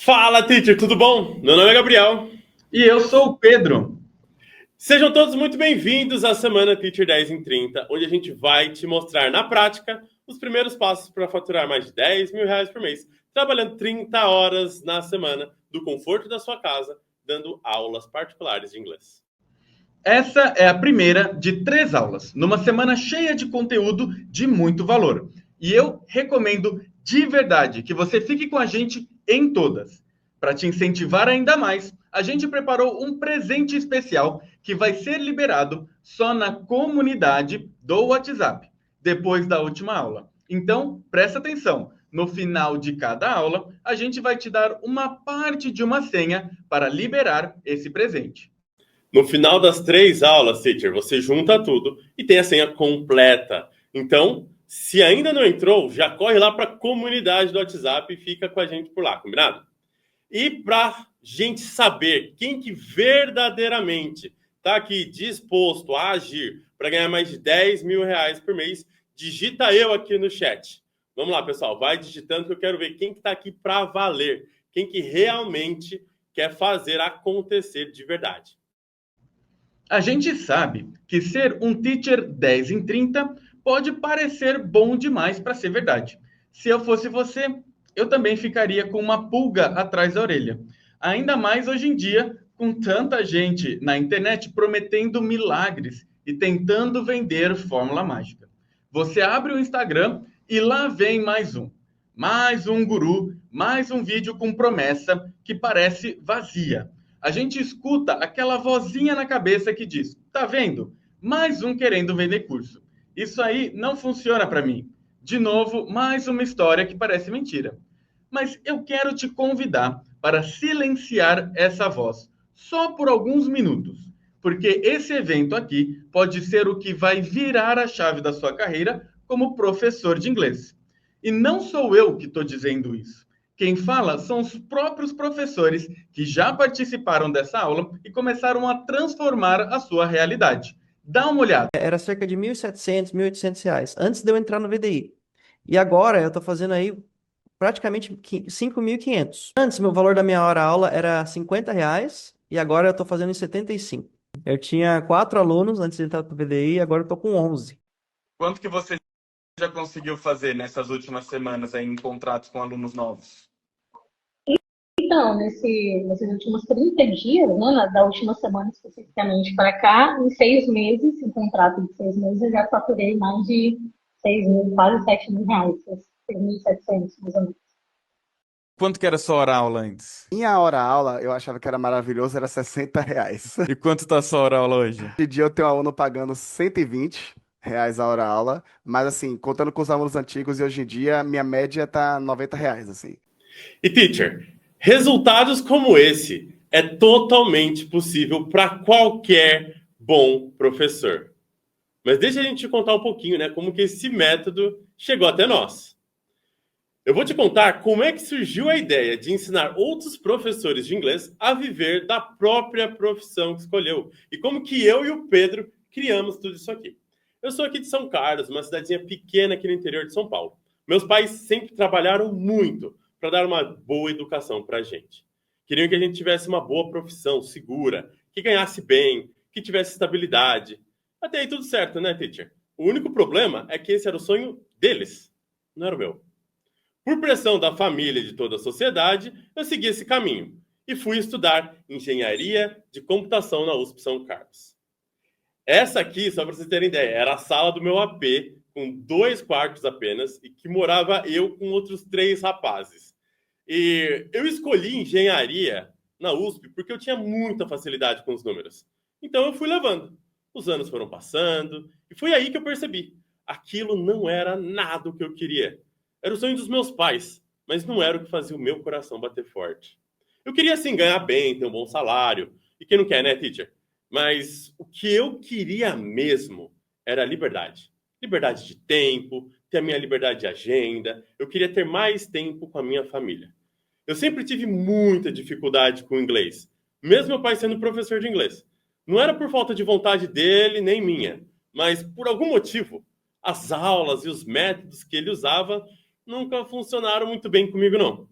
Fala, teacher, tudo bom? Meu nome é Gabriel. E eu sou o Pedro. Sejam todos muito bem-vindos à Semana Teacher 10 em 30, onde a gente vai te mostrar na prática os primeiros passos para faturar mais de R$ 10.000 por mês, trabalhando 30 horas na semana, do conforto da sua casa, dando aulas particulares de inglês. Essa é a primeira de 3 aulas, numa semana cheia de conteúdo de muito valor. E eu recomendo de verdade que você fique com a gente em todas. Para te incentivar ainda mais, a gente preparou um presente especial que vai ser liberado só na comunidade do WhatsApp, depois da última aula. Então, presta atenção. No final de cada aula, a gente vai te dar uma parte de uma senha para liberar esse presente. No final das 3 aulas, teacher, você junta tudo e tem a senha completa. Então, se ainda não entrou, já corre lá para a comunidade do WhatsApp e fica com a gente por lá, combinado? E para gente saber quem que verdadeiramente está aqui disposto a agir para ganhar mais de R$ 10.000 por mês, digita eu aqui no chat. Vamos lá, pessoal, vai digitando que eu quero ver quem que está aqui para valer, quem que realmente quer fazer acontecer de verdade. A gente sabe que ser um teacher 10 em 30 pode parecer bom demais para ser verdade. Se eu fosse você, eu também ficaria com uma pulga atrás da orelha. Ainda mais hoje em dia, com tanta gente na internet prometendo milagres e tentando vender fórmula mágica. Você abre o Instagram e lá vem mais um. Mais um guru, mais um vídeo com promessa que parece vazia. A gente escuta aquela vozinha na cabeça que diz: tá vendo? Mais um querendo vender curso. Isso aí não funciona para mim. De novo, mais uma história que parece mentira. Mas eu quero te convidar para silenciar essa voz, só por alguns minutos, porque esse evento aqui pode ser o que vai virar a chave da sua carreira como professor de inglês. E não sou eu que estou dizendo isso. Quem fala são os próprios professores que já participaram dessa aula e começaram a transformar a sua realidade. Dá uma olhada. Era cerca de R$ 1.700, R$ 1.800, antes de eu entrar no VDI. E agora eu tô fazendo aí praticamente 5.500. Antes, meu valor da minha hora-aula era R$ 50 e agora eu tô fazendo em 75. Eu tinha 4 alunos antes de entrar pro VDI, agora eu tô com 11. Quanto que você já conseguiu fazer nessas últimas semanas aí em contratos com alunos novos? Então, nesses últimos 30 dias, né, da última semana especificamente para cá, em 6 meses, em contrato de 6 meses, eu já faturei mais de 6 mil, quase R$ 7.000, 6.700, mais ou menos. Quanto que era sua hora-aula antes? Minha hora-aula, eu achava que era maravilhoso, era R$ 60. E quanto tá sua hora-aula hoje? Hoje em dia eu tenho um aluno pagando R$ 120 a hora-aula, mas assim, contando com os alunos antigos, e hoje em dia minha média tá R$ 90, assim. E teacher, resultados como esse é totalmente possível para qualquer bom professor. Mas deixa a gente te contar um pouquinho, né, como que esse método chegou até nós. Eu vou te contar como é que surgiu a ideia de ensinar outros professores de inglês a viver da própria profissão que escolheu. E como que eu e o Pedro criamos tudo isso aqui. Eu sou aqui de São Carlos, uma cidadezinha pequena aqui no interior de São Paulo. Meus pais sempre trabalharam muito para dar uma boa educação para a gente. Queriam que a gente tivesse uma boa profissão, segura, que ganhasse bem, que tivesse estabilidade. Até aí tudo certo, né, teacher? O único problema é que esse era o sonho deles, não era o meu. Por pressão da família e de toda a sociedade, eu segui esse caminho e fui estudar engenharia de computação na USP São Carlos. Essa aqui, só para vocês terem ideia, era a sala do meu AP, com 2 quartos apenas, e que morava eu com outros 3 rapazes. E eu escolhi engenharia na USP porque eu tinha muita facilidade com os números. Então eu fui levando. Os anos foram passando e foi aí que eu percebi. Aquilo não era nada o que eu queria. Era o sonho dos meus pais, mas não era o que fazia o meu coração bater forte. Eu queria, sim, ganhar bem, ter um bom salário. E quem não quer, né, teacher? Mas o que eu queria mesmo era a liberdade. Liberdade de tempo, ter a minha liberdade de agenda. Eu queria ter mais tempo com a minha família. Eu sempre tive muita dificuldade com o inglês, mesmo meu pai sendo professor de inglês. Não era por falta de vontade dele, nem minha, mas por algum motivo, as aulas e os métodos que ele usava nunca funcionaram muito bem comigo, não.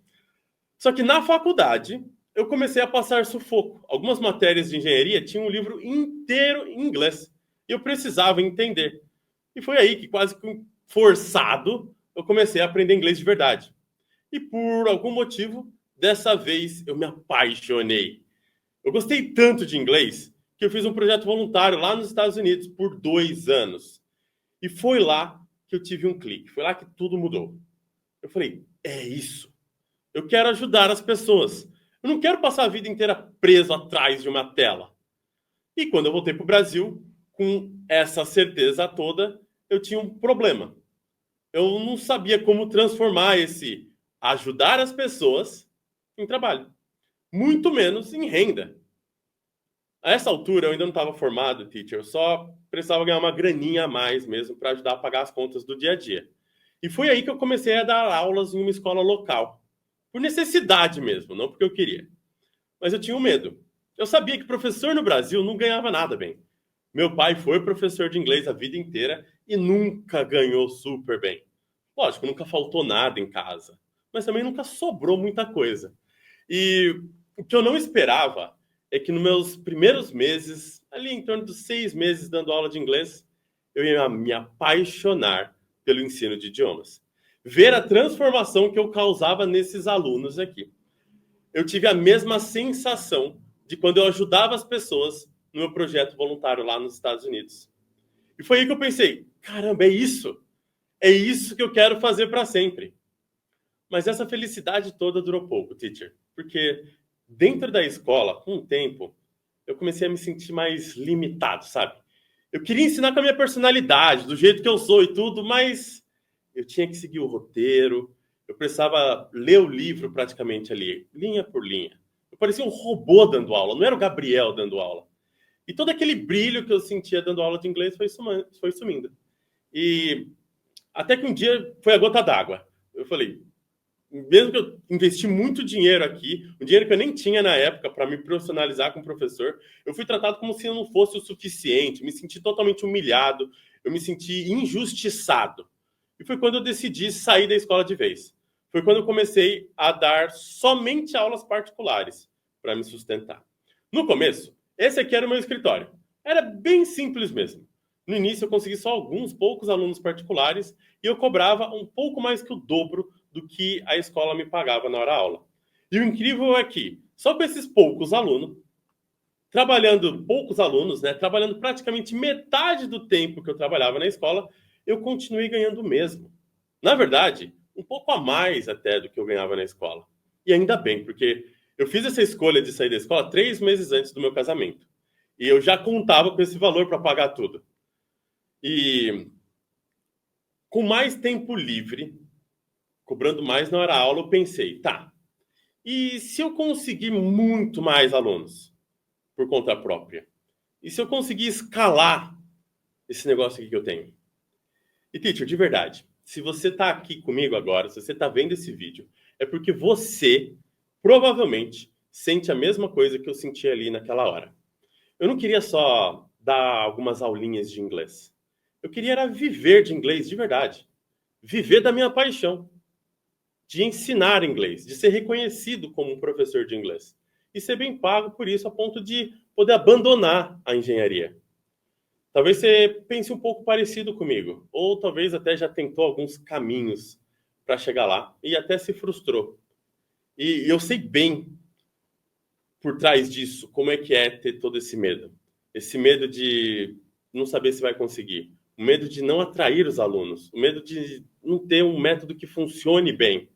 Só que na faculdade, eu comecei a passar sufoco. Algumas matérias de engenharia tinham um livro inteiro em inglês. E eu precisava entender. E foi aí que, quase que forçado, eu comecei a aprender inglês de verdade. E por algum motivo, dessa vez, eu me apaixonei. Eu gostei tanto de inglês que eu fiz um projeto voluntário lá nos Estados Unidos por 2 anos. E foi lá que eu tive um clique. Foi lá que tudo mudou. Eu falei, é isso. Eu quero ajudar as pessoas. Eu não quero passar a vida inteira preso atrás de uma tela. E quando eu voltei para o Brasil, com essa certeza toda, eu tinha um problema. Eu não sabia como transformar esse ajudar as pessoas em trabalho. Muito menos em renda. A essa altura, eu ainda não estava formado, teacher. Eu só precisava ganhar uma graninha a mais mesmo para ajudar a pagar as contas do dia a dia. E foi aí que eu comecei a dar aulas em uma escola local. Por necessidade mesmo, não porque eu queria. Mas eu tinha um medo. Eu sabia que professor no Brasil não ganhava nada bem. Meu pai foi professor de inglês a vida inteira e nunca ganhou super bem. Lógico, nunca faltou nada em casa. Mas também nunca sobrou muita coisa. E o que eu não esperava é que nos meus primeiros meses, ali em torno dos 6 meses dando aula de inglês, eu ia me apaixonar pelo ensino de idiomas. Ver a transformação que eu causava nesses alunos aqui. Eu tive a mesma sensação de quando eu ajudava as pessoas no meu projeto voluntário lá nos Estados Unidos. E foi aí que eu pensei, caramba, é isso. É isso que eu quero fazer para sempre. Mas essa felicidade toda durou pouco, teacher. Porque dentro da escola, com o tempo, eu comecei a me sentir mais limitado, sabe? Eu queria ensinar com a minha personalidade, do jeito que eu sou e tudo, mas eu tinha que seguir o roteiro, eu precisava ler o livro praticamente ali, linha por linha. Eu parecia um robô dando aula, não era o Gabriel dando aula. E todo aquele brilho que eu sentia dando aula de inglês foi sumindo. E até que um dia foi a gota d'água. Eu falei, mesmo que eu investi muito dinheiro aqui, um dinheiro que eu nem tinha na época para me profissionalizar como professor, eu fui tratado como se eu não fosse o suficiente, me senti totalmente humilhado, eu me senti injustiçado. E foi quando eu decidi sair da escola de vez. Foi quando eu comecei a dar somente aulas particulares para me sustentar. No começo, esse aqui era o meu escritório. Era bem simples mesmo. No início, eu consegui só alguns poucos alunos particulares e eu cobrava um pouco mais que o dobro do que a escola me pagava na hora-aula. E o incrível é que, só com esses poucos alunos, trabalhando praticamente metade do tempo que eu trabalhava na escola, eu continuei ganhando o mesmo. Na verdade, um pouco a mais até do que eu ganhava na escola. E ainda bem, porque eu fiz essa escolha de sair da escola 3 meses antes do meu casamento. E eu já contava com esse valor para pagar tudo. E com mais tempo livre, cobrando mais na hora-aula, eu pensei, tá, e se eu conseguir muito mais alunos por conta própria? E se eu conseguir escalar esse negócio aqui que eu tenho? E, teacher, de verdade, se você está aqui comigo agora, se você está vendo esse vídeo, é porque você provavelmente sente a mesma coisa que eu senti ali naquela hora. Eu não queria só dar algumas aulinhas de inglês. Eu queria era viver de inglês de verdade. Viver da minha paixão. De ensinar inglês, de ser reconhecido como um professor de inglês. E ser bem pago por isso, a ponto de poder abandonar a engenharia. Talvez você pense um pouco parecido comigo, ou talvez até já tentou alguns caminhos para chegar lá e até se frustrou. E eu sei bem por trás disso como é que é ter todo esse medo. Esse medo de não saber se vai conseguir, o medo de não atrair os alunos, o medo de não ter um método que funcione bem.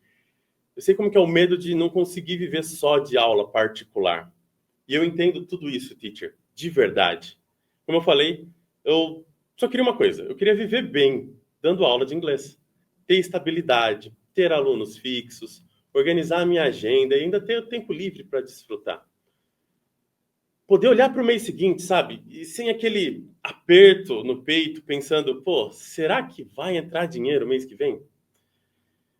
Eu sei como que é o medo de não conseguir viver só de aula particular. E eu entendo tudo isso, teacher, de verdade. Como eu falei, eu só queria uma coisa. Eu queria viver bem, dando aula de inglês. Ter estabilidade, ter alunos fixos, organizar a minha agenda e ainda ter o tempo livre para desfrutar. Poder olhar para o mês seguinte, sabe? E sem aquele aperto no peito, pensando, pô, será que vai entrar dinheiro mês que vem?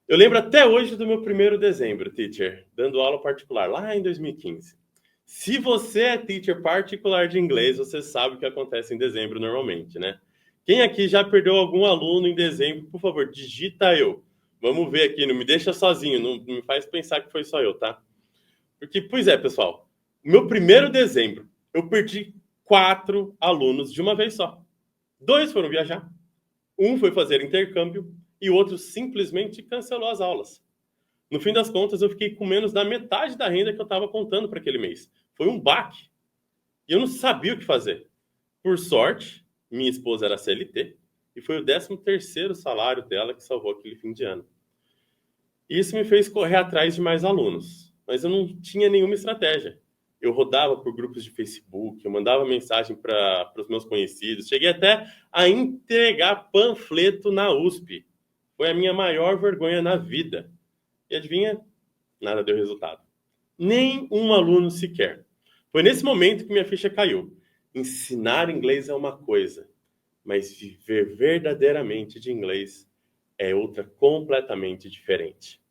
Eu lembro até hoje do meu primeiro dezembro, teacher, dando aula particular, lá em 2015. Se você é teacher particular de inglês, você sabe o que acontece em dezembro normalmente, né? Quem aqui já perdeu algum aluno em dezembro, por favor, digita eu. Vamos ver aqui, não me deixa sozinho, não me faz pensar que foi só eu, tá? Porque, pois é, pessoal, meu primeiro dezembro, eu perdi 4 alunos de uma vez só. 2 foram viajar, um foi fazer intercâmbio e o outro simplesmente cancelou as aulas. No fim das contas, eu fiquei com menos da metade da renda que eu estava contando para aquele mês. Foi um baque. E eu não sabia o que fazer. Por sorte, minha esposa era CLT e foi o 13º salário dela que salvou aquele fim de ano. Isso me fez correr atrás de mais alunos, mas eu não tinha nenhuma estratégia. Eu rodava por grupos de Facebook, eu mandava mensagem para os meus conhecidos, cheguei até a entregar panfleto na USP. Foi a minha maior vergonha na vida. E adivinha? Nada deu resultado. Nem um aluno sequer. Foi nesse momento que minha ficha caiu. Ensinar inglês é uma coisa, mas viver verdadeiramente de inglês é outra completamente diferente.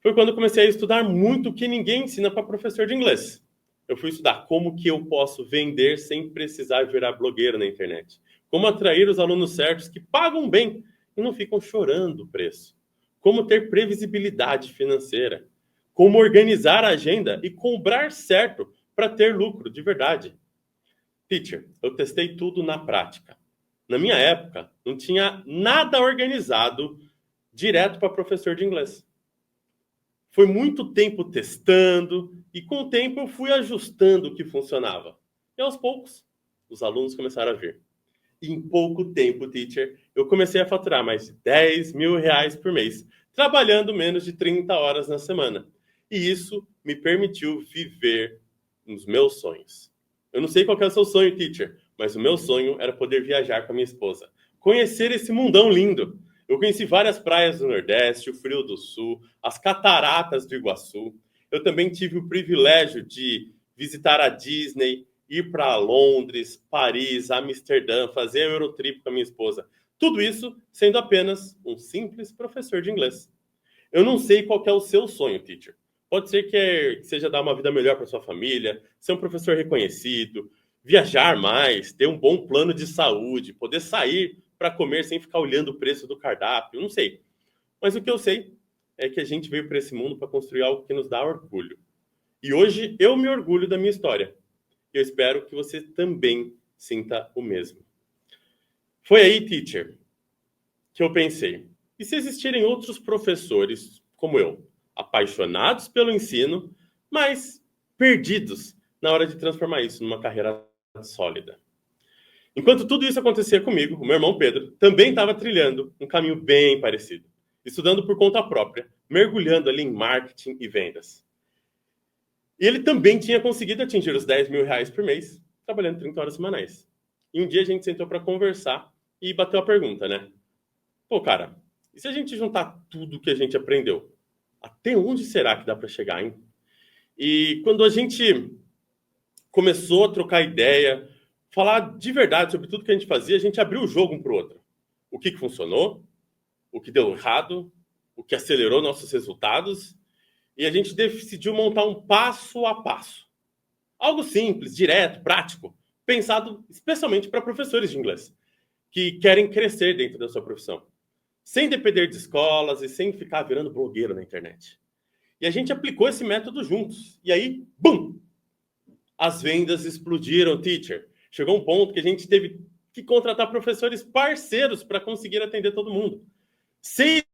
Foi quando eu comecei a estudar muito o que ninguém ensina para professor de inglês. Eu fui estudar como que eu posso vender sem precisar virar blogueiro na internet. Como atrair os alunos certos que pagam bem e não ficam chorando o preço. Como ter previsibilidade financeira. Como organizar a agenda e cobrar certo para ter lucro de verdade. Teacher, eu testei tudo na prática. Na minha época, não tinha nada organizado direto para professor de inglês. Foi muito tempo testando e com o tempo eu fui ajustando o que funcionava. E aos poucos, os alunos começaram a vir. E em pouco tempo, teacher, eu comecei a faturar mais de 10 mil reais por mês, trabalhando menos de 30 horas na semana. E isso me permitiu viver nos meus sonhos. Eu não sei qual é o seu sonho, teacher, mas o meu sonho era poder viajar com a minha esposa. Conhecer esse mundão lindo. Eu conheci várias praias do Nordeste, o Frio do Sul, as cataratas do Iguaçu. Eu também tive o privilégio de visitar a Disney, ir para Londres, Paris, Amsterdã, fazer a Eurotrip com a minha esposa. Tudo isso sendo apenas um simples professor de inglês. Eu não sei qual é o seu sonho, teacher. Pode ser que seja dar uma vida melhor para sua família, ser um professor reconhecido, viajar mais, ter um bom plano de saúde, poder sair para comer sem ficar olhando o preço do cardápio, não sei. Mas o que eu sei é que a gente veio para esse mundo para construir algo que nos dá orgulho. E hoje eu me orgulho da minha história. E eu espero que você também sinta o mesmo. Foi aí, teacher, que eu pensei, e se existirem outros professores como eu, apaixonados pelo ensino, mas perdidos na hora de transformar isso numa carreira sólida? Enquanto tudo isso acontecia comigo, o meu irmão Pedro também estava trilhando um caminho bem parecido, estudando por conta própria, mergulhando ali em marketing e vendas. E ele também tinha conseguido atingir os 10 mil reais por mês, trabalhando 30 horas semanais. E um dia a gente sentou para conversar e bateu a pergunta, né? Pô, cara, e se a gente juntar tudo que a gente aprendeu? Até onde será que dá para chegar, hein? E quando a gente começou a trocar ideia, falar de verdade sobre tudo que a gente fazia, a gente abriu o jogo um para o outro. O que funcionou, o que deu errado, o que acelerou nossos resultados, e a gente decidiu montar um passo a passo. Algo simples, direto, prático, pensado especialmente para professores de inglês, que querem crescer dentro da sua profissão, sem depender de escolas e sem ficar virando blogueiro na internet. E a gente aplicou esse método juntos. E aí, bum! As vendas explodiram, teacher. Chegou um ponto que a gente teve que contratar professores parceiros para conseguir atender todo mundo. 6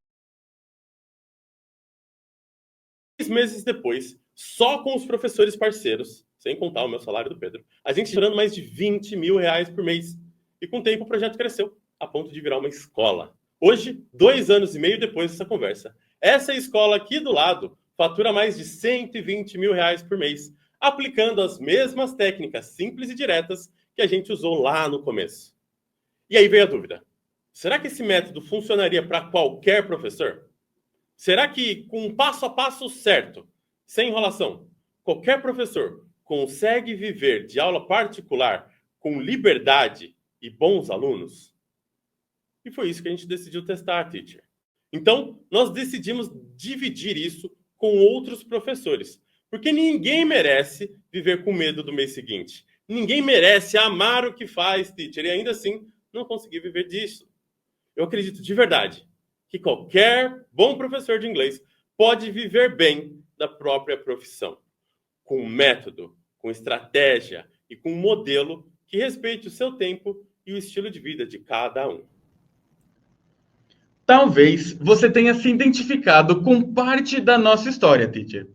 meses depois, só com os professores parceiros, sem contar o meu salário do Pedro, a gente tirando mais de 20 mil reais por mês. E com o tempo o projeto cresceu, a ponto de virar uma escola. Hoje, 2 anos e meio depois dessa conversa, essa escola aqui do lado fatura mais de 120 mil reais por mês, aplicando as mesmas técnicas simples e diretas que a gente usou lá no começo. E aí veio a dúvida. Será que esse método funcionaria para qualquer professor? Será que com um passo a passo certo, sem enrolação, qualquer professor consegue viver de aula particular com liberdade e bons alunos? E foi isso que a gente decidiu testar, teacher. Então, nós decidimos dividir isso com outros professores, porque ninguém merece viver com medo do mês seguinte. Ninguém merece amar o que faz, teacher, e ainda assim não conseguir viver disso. Eu acredito de verdade que qualquer bom professor de inglês pode viver bem da própria profissão, com método, com estratégia e com um modelo que respeite o seu tempo e o estilo de vida de cada um. Talvez você tenha se identificado com parte da nossa história, teacher.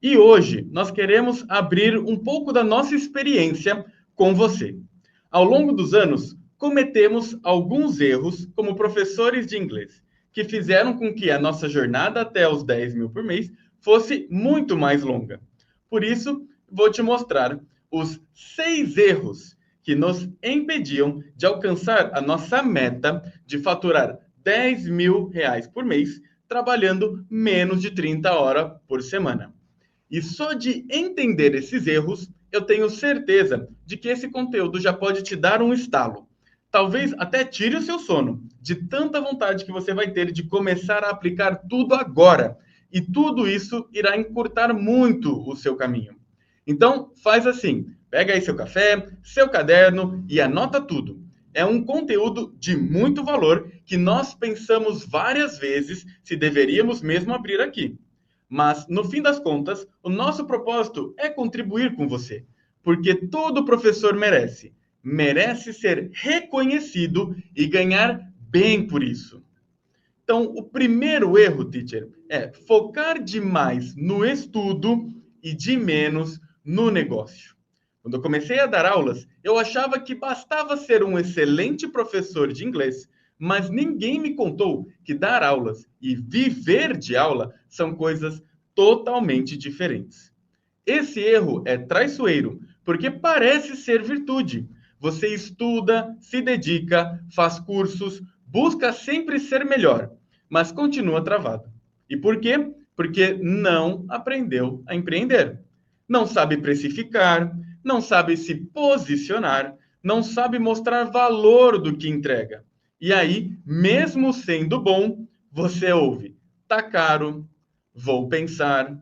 E hoje nós queremos abrir um pouco da nossa experiência com você. Ao longo dos anos, cometemos alguns erros como professores de inglês, que fizeram com que a nossa jornada até os 10 mil por mês fosse muito mais longa. Por isso, vou te mostrar os 6 erros que nos impediam de alcançar a nossa meta de faturar 10 mil reais por mês, trabalhando menos de 30 horas por semana. E só de entender esses erros, eu tenho certeza de que esse conteúdo já pode te dar um estalo. Talvez até tire o seu sono, de tanta vontade que você vai ter de começar a aplicar tudo agora. E tudo isso irá encurtar muito o seu caminho. Então, faz assim, pega aí seu café, seu caderno e anota tudo. É um conteúdo de muito valor que nós pensamos várias vezes se deveríamos mesmo abrir aqui. Mas, no fim das contas, o nosso propósito é contribuir com você. Porque todo professor merece. Merece ser reconhecido e ganhar bem por isso. Então, o primeiro erro, teacher, é focar demais no estudo e de menos no negócio. Quando eu comecei a dar aulas, eu achava que bastava ser um excelente professor de inglês, mas ninguém me contou que dar aulas e viver de aula são coisas totalmente diferentes. Esse erro é traiçoeiro, porque parece ser virtude. Você estuda, se dedica, faz cursos, busca sempre ser melhor, mas continua travado. E por quê? Porque não aprendeu a empreender. Não sabe precificar, não sabe se posicionar, não sabe mostrar valor do que entrega. E aí, mesmo sendo bom, você ouve: tá caro, vou pensar,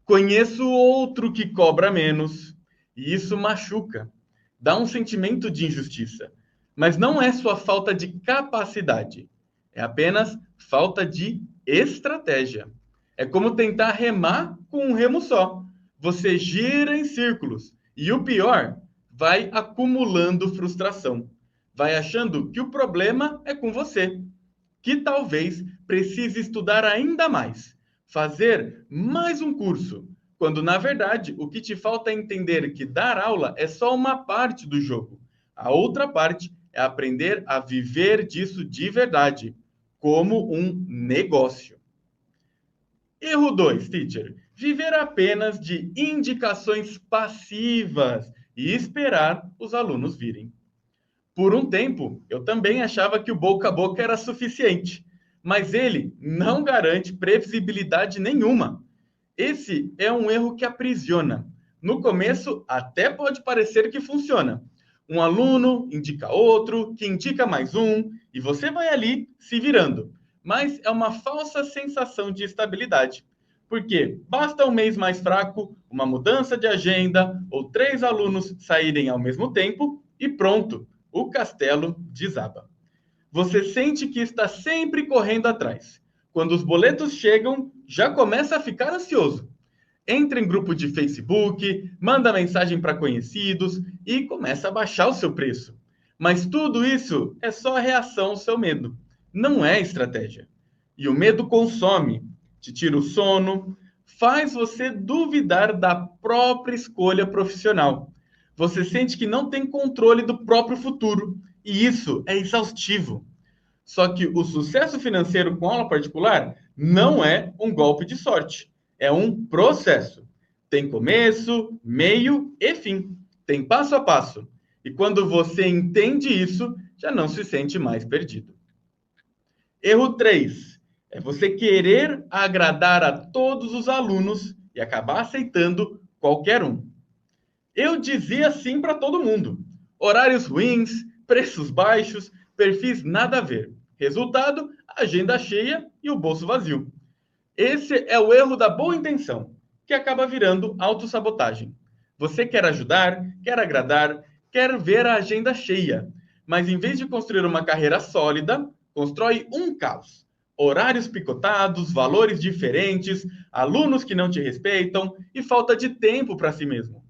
conheço outro que cobra menos. E isso machuca, dá um sentimento de injustiça. Mas não é sua falta de capacidade, é apenas falta de estratégia. É como tentar remar com um remo só. Você gira em círculos. E o pior, vai acumulando frustração. Vai achando que o problema é com você, que talvez precise estudar ainda mais, fazer mais um curso, quando na verdade o que te falta é entender que dar aula é só uma parte do jogo. A outra parte é aprender a viver disso de verdade, como um negócio. Erro 2, teacher. Viver apenas de indicações passivas e esperar os alunos virem. Por um tempo, eu também achava que o boca a boca era suficiente, mas ele não garante previsibilidade nenhuma. Esse é um erro que aprisiona. No começo, até pode parecer que funciona. Um aluno indica outro, que indica mais um, e você vai ali se virando. Mas é uma falsa sensação de estabilidade. Porque basta um mês mais fraco, uma mudança de agenda, ou 3 alunos saírem ao mesmo tempo, e pronto, o castelo desaba. Você sente que está sempre correndo atrás. Quando os boletos chegam, já começa a ficar ansioso. Entra em grupo de Facebook, manda mensagem para conhecidos e começa a baixar o seu preço. Mas tudo isso é só a reação ao seu medo. Não é estratégia. E o medo consome, te tira o sono, faz você duvidar da própria escolha profissional. Você sente que não tem controle do próprio futuro. E isso é exaustivo. Só que o sucesso financeiro com aula particular não é um golpe de sorte. É um processo. Tem começo, meio e fim. Tem passo a passo. E quando você entende isso, já não se sente mais perdido. Erro 3. É você querer agradar a todos os alunos e acabar aceitando qualquer um. Eu dizia sim para todo mundo. Horários ruins, preços baixos, perfis nada a ver. Resultado, agenda cheia e o bolso vazio. Esse é o erro da boa intenção, que acaba virando autossabotagem. Você quer ajudar, quer agradar, quer ver a agenda cheia, mas em vez de construir uma carreira sólida, constrói um caos. Horários picotados, valores diferentes, alunos que não te respeitam e falta de tempo para si mesmo.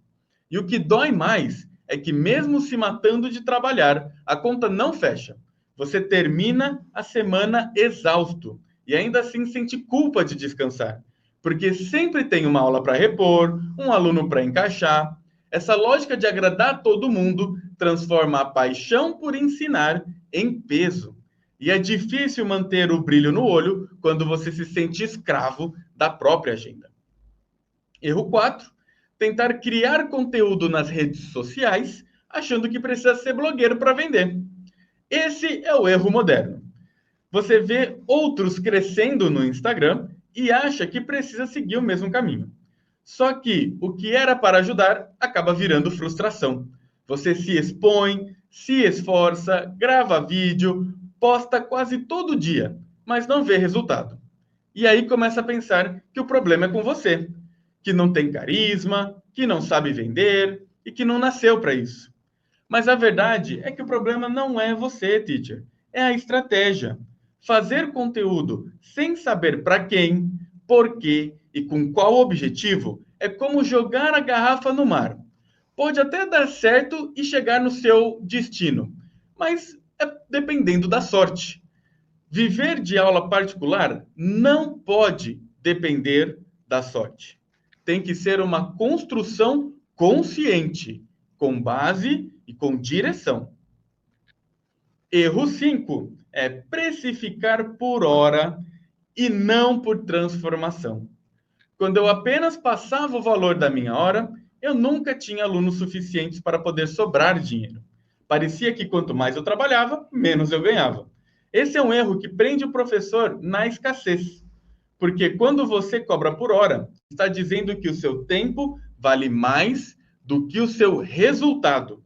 E o que dói mais é que, mesmo se matando de trabalhar, a conta não fecha. Você termina a semana exausto e ainda assim sente culpa de descansar, porque sempre tem uma aula para repor, um aluno para encaixar. Essa lógica de agradar todo mundo transforma a paixão por ensinar em peso. E é difícil manter o brilho no olho quando você se sente escravo da própria agenda. Erro 4. Tentar criar conteúdo nas redes sociais achando que precisa ser blogueiro para vender. Esse é o erro moderno. Você vê outros crescendo no Instagram e acha que precisa seguir o mesmo caminho. Só que o que era para ajudar acaba virando frustração. Você se expõe, se esforça, grava vídeo, posta quase todo dia, mas não vê resultado. E aí começa a pensar que o problema é com você, que não tem carisma, que não sabe vender e que não nasceu para isso. Mas a verdade é que o problema não é você, teacher, é a estratégia. Fazer conteúdo sem saber para quem, por quê e com qual objetivo é como jogar a garrafa no mar. Pode até dar certo e chegar no seu destino, mas é dependendo da sorte. Viver de aula particular não pode depender da sorte. Tem que ser uma construção consciente, com base e com direção. Erro 5 é precificar por hora e não por transformação. Quando eu apenas passava o valor da minha hora, eu nunca tinha alunos suficientes para poder sobrar dinheiro. Parecia que quanto mais eu trabalhava, menos eu ganhava. Esse é um erro que prende o professor na escassez. Porque quando você cobra por hora, está dizendo que o seu tempo vale mais do que o seu resultado.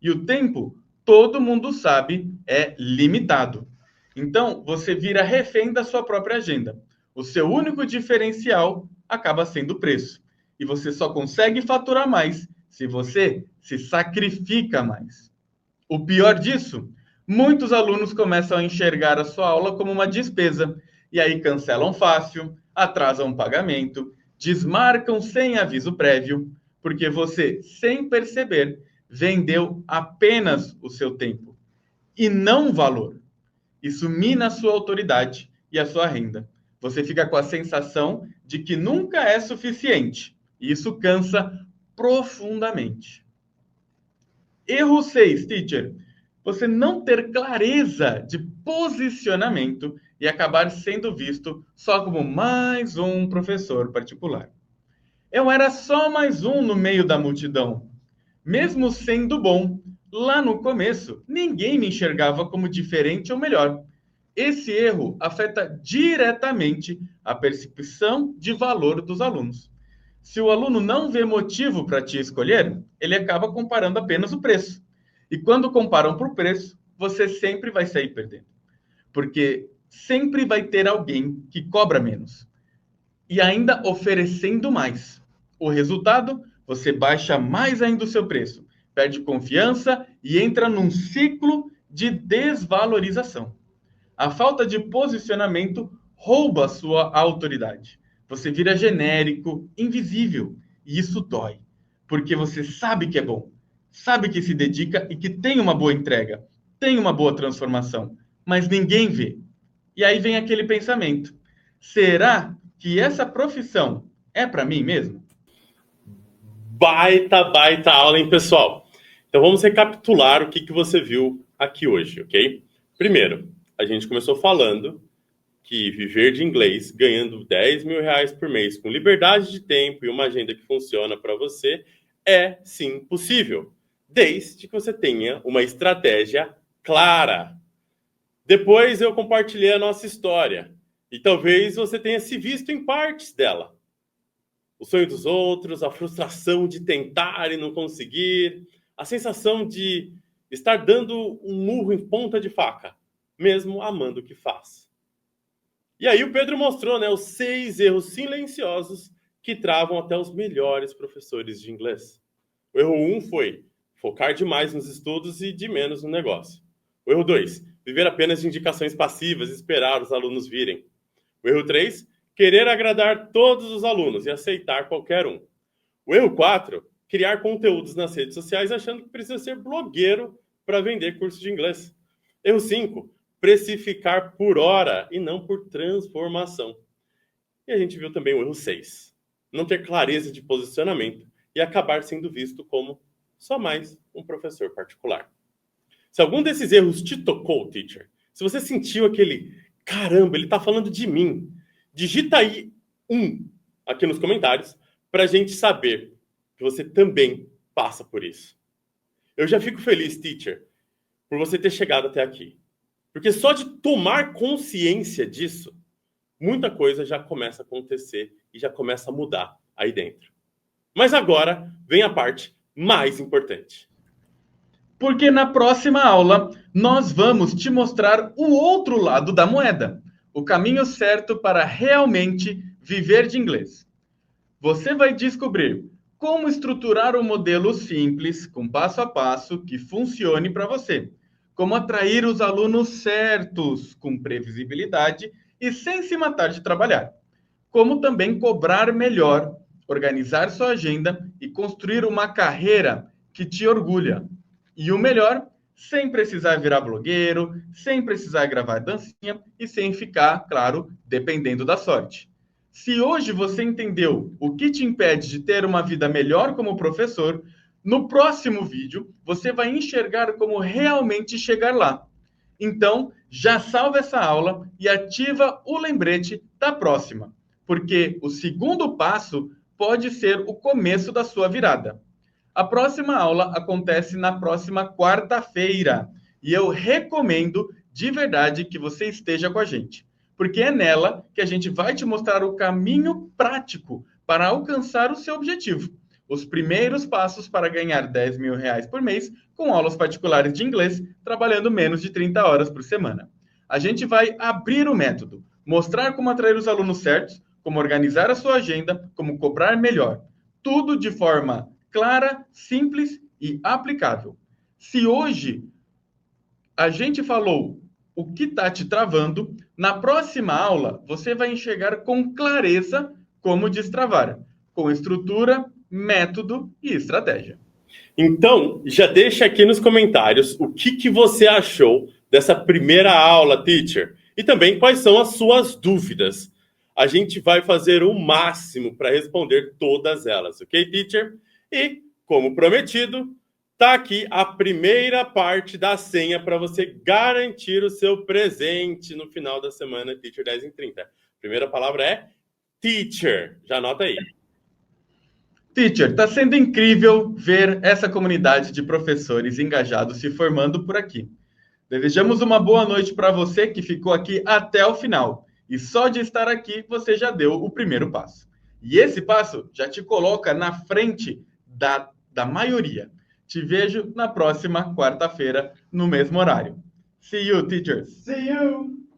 E o tempo, todo mundo sabe, é limitado. Então, você vira refém da sua própria agenda. O seu único diferencial acaba sendo o preço. E você só consegue faturar mais se você se sacrifica mais. O pior disso, muitos alunos começam a enxergar a sua aula como uma despesa, e aí cancelam fácil, atrasam o pagamento, desmarcam sem aviso prévio, porque você, sem perceber, vendeu apenas o seu tempo e não valor. Isso mina a sua autoridade e a sua renda. Você fica com a sensação de que nunca é suficiente, e isso cansa profundamente. Erro 6, teacher. Você não ter clareza de posicionamento e acabar sendo visto só como mais um professor particular. Eu era só mais um no meio da multidão. Mesmo sendo bom, lá no começo, ninguém me enxergava como diferente ou melhor. Esse erro afeta diretamente a percepção de valor dos alunos. Se o aluno não vê motivo para te escolher, ele acaba comparando apenas o preço. E quando comparam por preço, você sempre vai sair perdendo. Porque sempre vai ter alguém que cobra menos. E ainda oferecendo mais. O resultado, você baixa mais ainda o seu preço, perde confiança e entra num ciclo de desvalorização. A falta de posicionamento rouba a sua autoridade. Você vira genérico, invisível, e isso dói, porque você sabe que é bom, sabe que se dedica e que tem uma boa entrega, tem uma boa transformação, mas ninguém vê. E aí vem aquele pensamento: será que essa profissão é para mim mesmo? Baita aula, hein, pessoal? Então vamos recapitular o que você viu aqui hoje, ok? Primeiro, a gente começou falando que viver de inglês ganhando 10 mil reais por mês com liberdade de tempo e uma agenda que funciona para você é sim possível, desde que você tenha uma estratégia clara. Depois eu compartilhei a nossa história e talvez você tenha se visto em partes dela. O sonho dos outros, a frustração de tentar e não conseguir, a sensação de estar dando um murro em ponta de faca, mesmo amando o que faz. E aí o Pedro mostrou, né, os 6 erros silenciosos que travam até os melhores professores de inglês. O erro 1 foi focar demais nos estudos e de menos no negócio. O erro 2, viver apenas de indicações passivas e esperar os alunos virem. O erro 3, querer agradar todos os alunos e aceitar qualquer um. O erro 4, criar conteúdos nas redes sociais achando que precisa ser blogueiro para vender curso de inglês. Erro 5, precificar por hora e não por transformação. E a gente viu também o erro 6, não ter clareza de posicionamento e acabar sendo visto como só mais um professor particular. Se algum desses erros te tocou, teacher, se você sentiu aquele, caramba, ele está falando de mim, digita aí aqui nos comentários para a gente saber que você também passa por isso. Eu já fico feliz, teacher, por você ter chegado até aqui. Porque só de tomar consciência disso, muita coisa já começa a acontecer e já começa a mudar aí dentro. Mas agora vem a parte mais importante. Porque na próxima aula nós vamos te mostrar o outro lado da moeda, o caminho certo para realmente viver de inglês. Você vai descobrir como estruturar um modelo simples, com passo a passo, que funcione para você. Como atrair os alunos certos, com previsibilidade e sem se matar de trabalhar. Como também cobrar melhor, organizar sua agenda e construir uma carreira que te orgulha. E o melhor, sem precisar virar blogueiro, sem precisar gravar dancinha e sem ficar, claro, dependendo da sorte. Se hoje você entendeu o que te impede de ter uma vida melhor como professor, no próximo vídeo você vai enxergar como realmente chegar lá. Então, já salva essa aula e ativa o lembrete da próxima, porque o segundo passo pode ser o começo da sua virada. A próxima aula acontece na próxima quarta-feira e eu recomendo de verdade que você esteja com a gente, porque é nela que a gente vai te mostrar o caminho prático para alcançar o seu objetivo. Os primeiros passos para ganhar 10 mil reais por mês com aulas particulares de inglês, trabalhando menos de 30 horas por semana. A gente vai abrir o método, mostrar como atrair os alunos certos, como organizar a sua agenda, como cobrar melhor. Tudo de forma clara, simples e aplicável. Se hoje a gente falou o que está te travando, na próxima aula você vai enxergar com clareza como destravar, com estrutura, método e estratégia. Então, já deixa aqui nos comentários o que você achou dessa primeira aula, teacher. E também quais são as suas dúvidas. A gente vai fazer o máximo para responder todas elas, ok, teacher? E, como prometido, tá aqui a primeira parte da senha para você garantir o seu presente no final da semana Teacher 10 em 30. A primeira palavra é teacher. Já anota aí. Teacher, está sendo incrível ver essa comunidade de professores engajados se formando por aqui. Desejamos uma boa noite para você que ficou aqui até o final. E só de estar aqui, você já deu o primeiro passo. E esse passo já te coloca na frente da maioria. Te vejo na próxima quarta-feira, no mesmo horário. See you, teachers! See you!